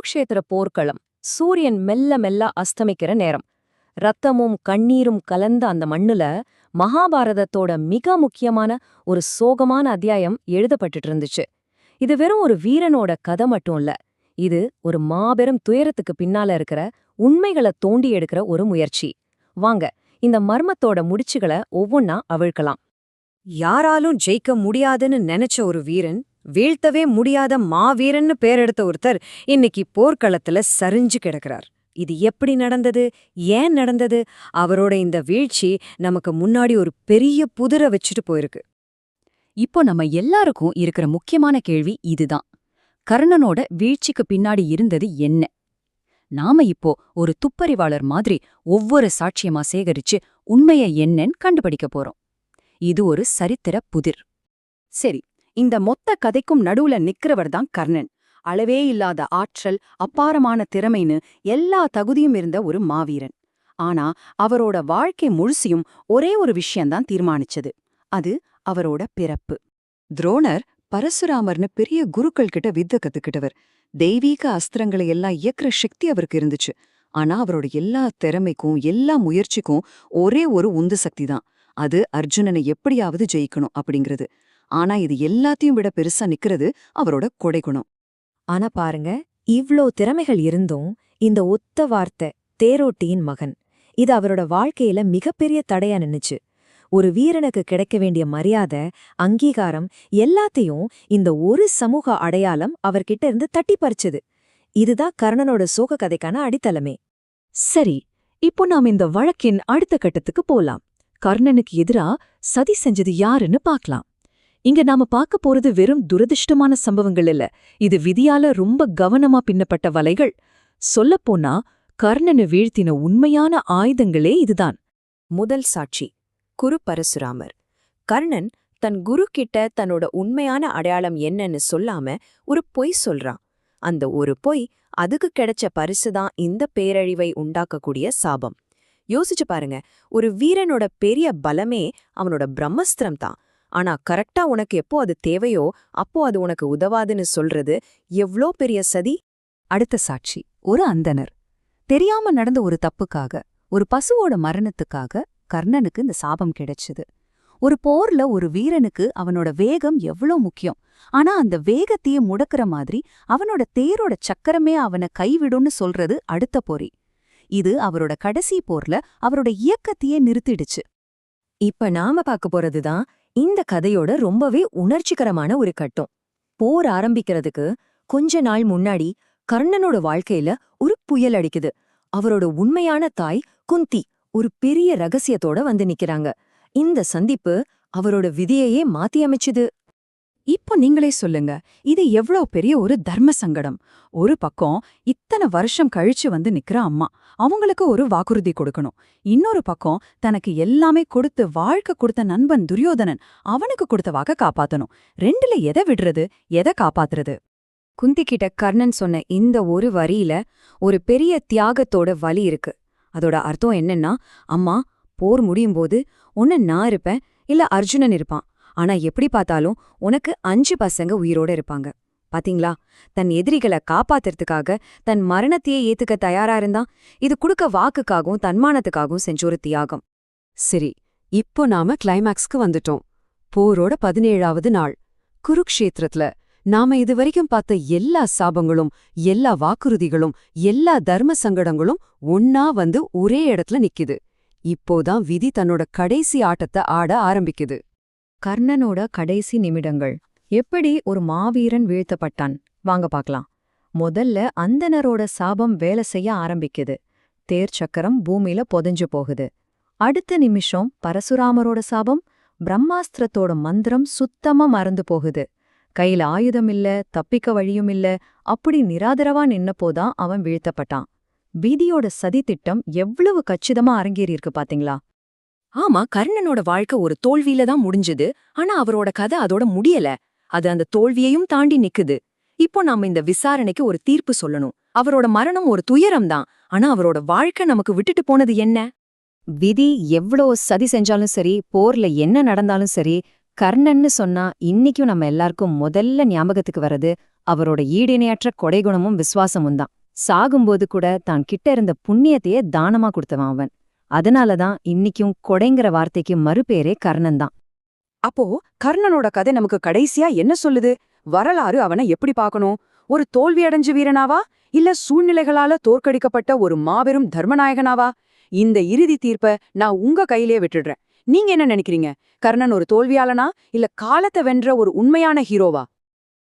குருக்ஷேத்திர போர்க்களம். சூரியன் மெல்ல மெல்ல அஸ்தமிக்கிற நேரம். ரத்தமும் கண்ணீரும் கலந்த அந்த மண்ணுல மகாபாரதத்தோட மிக முக்கியமான ஒரு சோகமான அத்தியாயம் எழுதப்பட்டுட்டு இருந்துச்சு. இது வெறும் ஒரு வீரனோட கதை மட்டும் இல்ல. இது ஒரு மாபெரும் துயரத்துக்கு பின்னால இருக்கிற உண்மைகளை தோண்டி எடுக்கிற ஒரு முயற்சி. வாங்க, இந்த மர்மத்தோட முடிச்சுகளை ஒவ்வொன்னா அவிழ்க்கலாம். யாராலும் ஜெயிக்க முடியாதுன்னு நினைச்ச ஒரு வீரன், வீழ்த்தவே முடியாத மாவீரன்னு பேரெடுத்த ஒருத்தர் இன்னைக்கு போர்க்களத்துல சரிஞ்சு கிடக்கிறார். இது எப்படி நடந்தது, ஏன் நடந்தது? அவரோட இந்த வீழ்ச்சி நமக்கு முன்னாடி ஒரு பெரிய புதிரை வச்சுட்டு போயிருக்கு. இப்போ நம்ம எல்லாருக்கும் இருக்கிற முக்கியமான கேள்வி இதுதான். கர்ணனோட வீழ்ச்சிக்கு பின்னாடி இருந்தது என்ன? நாம இப்போ ஒரு துப்பறிவாளர் மாதிரி ஒவ்வொரு சாட்சியமா சேகரிச்சு உண்மைய என்னன்னு கண்டுபிடிக்க போறோம். இது ஒரு சரித்திர புதிர். சரி, இந்த மொத்த கதைக்கும் நடுவுல நிக்கிறவர் தான் கர்ணன். அளவே இல்லாத ஆற்றல், அப்பாரமான திறமைன்னு எல்லா தகுதியும் இருந்த ஒரு மாவீரன். ஆனா அவரோட வாழ்க்கை முழுசியும் ஒரே ஒரு விஷயம்தான் தீர்மானிச்சது. அது அவரோட பிறப்பு. துரோணர் பரசுராமர்னு பெரிய குருக்கள் கிட்ட வித்த கத்துக்கிட்டவர். தெய்வீக அஸ்திரங்களை எல்லாம் இயக்குற சக்தி அவருக்கு இருந்துச்சு. ஆனா அவரோட எல்லா திறமைக்கும் எல்லா முயற்சிக்கும் ஒரே ஒரு உந்து சக்தி தான். அது அர்ஜுனனை எப்படியாவது ஜெயிக்கணும் அப்படிங்கிறது. ஆனா இது எல்லாத்தையும் விட பெருசா நிக்கிறது அவரோட கொடைகுணம். ஆனா பாருங்க, இவ்ளோ திறமைகள் இருந்தும் இந்த ஒத்த வார்த்தை தேரோட்டியின் மகன், இது அவரோட வாழ்க்கையில மிகப்பெரிய தடையா நின்னுச்சு. ஒரு வீரனுக்கு கிடைக்க வேண்டிய மரியாதை, அங்கீகாரம் எல்லாத்தையும் இந்த ஒரு சமூக அடையாளம் அவர்கிட்ட இருந்து தட்டி பறிச்சது. இதுதான் கர்ணனோட சோக கதைக்கான அடித்தளமே. சரி, இப்போ நாம் இந்த வழக்கின் அடுத்த கட்டத்துக்கு போலாம். கர்ணனுக்கு எதிரா சதி செஞ்சது யாருன்னு பார்க்கலாம். இங்க நாம பார்க்க போறது வெறும் துரதிருஷ்டமான சம்பவங்கள் இல்ல. இது விதியால ரொம்ப கவனமா பின்னப்பட்ட வலைகள். சொல்லப்போனா கர்ணனை வீழ்த்தின உண்மையான ஆயுதங்களே இதுதான். முதல் சாட்சி குரு பரசுராமர். கர்ணன் தன் குரு கிட்ட தன்னோட உண்மையான அடையாளம் என்னன்னு சொல்லாம ஒரு பொய் சொல்றான். அந்த ஒரு பொய், அதுக்கு கிடைச்ச பரிசுதான் இந்த பேரழிவை உண்டாக்கக்கூடிய சாபம். யோசிச்சு பாருங்க, ஒரு வீரனோட பெரிய பலமே அவனோட பிரம்மஸ்திரம் தான். ஆனா கரெக்டா உனக்கு எப்போ அது தேவையோ அப்போ அது உனக்கு உதவாதுன்னு சொல்றது எவ்ளோ பெரிய சதி. அடுத்த சாட்சி ஒரு அந்தணர். தெரியாம நடந்த ஒரு தப்புக்காக, ஒரு பசுவோட மரணத்துக்காக கர்ணனுக்கு இந்த சாபம் கிடைச்சது. ஒரு போர்ல ஒரு வீரனுக்கு அவனோட வேகம் எவ்வளோ முக்கியம். ஆனா அந்த வேகத்தையே முடக்கிற மாதிரி அவனோட தேரோட சக்கரமே அவனை கைவிடும்னு சொல்றது அடுத்த பொறி. இது அவரோட கடைசி போர்ல அவரோட இயக்கத்தையே நிறுத்திடுச்சு. இப்ப நாம பார்க்க போறதுதான் இந்த கதையோட ரொம்பவே உணர்ச்சிகரமான ஒரு கட்டம். போர் ஆரம்பிக்கிறதுக்கு கொஞ்ச நாள் முன்னாடி கர்ணனோட வாழ்க்கையில ஒரு புயல் அடிக்குது. அவரோட உண்மையான தாய் குந்தி ஒரு பெரிய ரகசியத்தோட வந்து நிக்கிறாங்க. இந்த சந்திப்பு அவரோட விதியையே மாத்தி அமைச்சுது. இப்போ நீங்களே சொல்லுங்க, இது எவ்வளோ பெரிய ஒரு தர்ம சங்கடம். ஒரு பக்கம் இத்தனை வருஷம் கழிச்சு வந்து நிக்கிற அம்மா, அவங்களுக்கு ஒரு வாக்குறுதி கொடுக்கணும். இன்னொரு பக்கம் தனக்கு எல்லாமே கொடுத்து வாழ்க்கை கொடுத்த நண்பன் துரியோதனன், அவனுக்கு கொடுத்த வாக்க காப்பாத்தணும். ரெண்டுல எதை விடுறது, எதை காப்பாத்துறது? குந்திக்கிட்ட கர்ணன் சொன்ன இந்த ஒரு வரியில ஒரு பெரிய தியாகத்தோட வலி இருக்கு. அதோட அர்த்தம் என்னன்னா, அம்மா, போர் முடியும் போது ஒன்னு நான் இருப்பேன், இல்ல அர்ஜுனன் இருப்பான். ஆனா எப்படி பார்த்தாலும் உனக்கு 5 பசங்க உயிரோட இருப்பாங்க. பாத்தீங்களா, தன் எதிரிகளை காப்பாத்துறதுக்காக தன் மரணத்தையே ஏத்துக்க தயாரா இருந்தான். இது கொடுக்க வாக்குக்காகவும் தன்மானத்துக்காகவும் செஞ்ச ஒரு தியாகம். சரி, இப்போ நாம கிளைமேக்ஸ்க்கு வந்துட்டோம். போரோட 17வது நாள் குருக்ஷேத்திரத்துல நாம இதுவரைக்கும் பார்த்த எல்லா சாபங்களும், எல்லா வாக்குறுதிகளும், எல்லா தர்ம சங்கடங்களும் ஒன்னா வந்து ஒரே இடத்துல நிக்குது. இப்போதான் விதி தன்னோட கடைசி ஆட்டத்தை ஆட ஆரம்பிக்குது. கர்ணனோட கடைசி நிமிடங்கள். எப்படி ஒரு மாவீரன் வீழ்த்தப்பட்டான் வாங்க பார்க்கலாம். முதல்ல அந்தணரோட சாபம் வேலை செய்ய ஆரம்பிக்குது. தேர் சக்கரம் பூமியில பொதஞ்சு போகுது. அடுத்த நிமிஷம் பரசுராமரோட சாபம், பிரம்மாஸ்திரத்தோட மந்திரம் சுத்தமா மறந்து போகுது. கையில ஆயுதம் இல்ல, தப்பிக்க வழியும் இல்ல, அப்படி நிராதரவா நின்னப்போதான் அவன் வீழ்த்தப்பட்டான். விதியோட சதி திட்டம் எவ்வளவு கச்சிதமா அரங்கேறியிருக்கு பாத்தீங்களா? ஆமா, கர்ணனோட வாழ்க்கை ஒரு தோல்வியில தான் முடிஞ்சது. ஆனா அவரோட கதை அதோட முடியல. அது அந்த தோல்வியையும் தாண்டி நிக்குது. இப்போ நாம இந்த விசாரணைக்கு ஒரு தீர்ப்பு சொல்லணும். அவரோட மரணம் ஒரு துயரம் தான். ஆனா அவரோட வாழ்க்கை நமக்கு விட்டுட்டு போனது என்ன? விதி எவ்வளோ சதி செஞ்சாலும் சரி, போர்ல என்ன நடந்தாலும் சரி, கர்ணன்னு சொன்னா இன்னைக்கும் நம்ம எல்லாருக்கும் முதல்ல ஞாபகத்துக்கு வர்றது அவரோட ஈடிணையற்ற கொடைகுணமும் விசுவாசமும் தான். சாகும்போது கூட தான் கிட்ட இருந்த புண்ணியத்தையே தானமா கொடுத்தவன் அவன். அதனாலதான் இன்னிக்கும் கொடைங்கிற வார்த்தைக்கு மறுபேரே கர்ணன் தான். அப்போ கர்ணனோட கதை நமக்கு கடைசியா என்ன சொல்லுது? வரலாறு அவனை எப்படி பார்க்கணும்? ஒரு தோல்வியடைஞ்ச வீரனாவா, இல்ல சூழ்நிலைகளால தோற்கடிக்கப்பட்ட ஒரு மாபெரும் தர்மநாயகனாவா? இந்த இறுதி தீர்ப்ப நான் உங்க கையிலே விட்டுடுறேன். நீங்க என்ன நினைக்கிறீங்க? கர்ணன் ஒரு தோல்வியாளனா, இல்ல காலத்தை வென்ற ஒரு உண்மையான ஹீரோவா?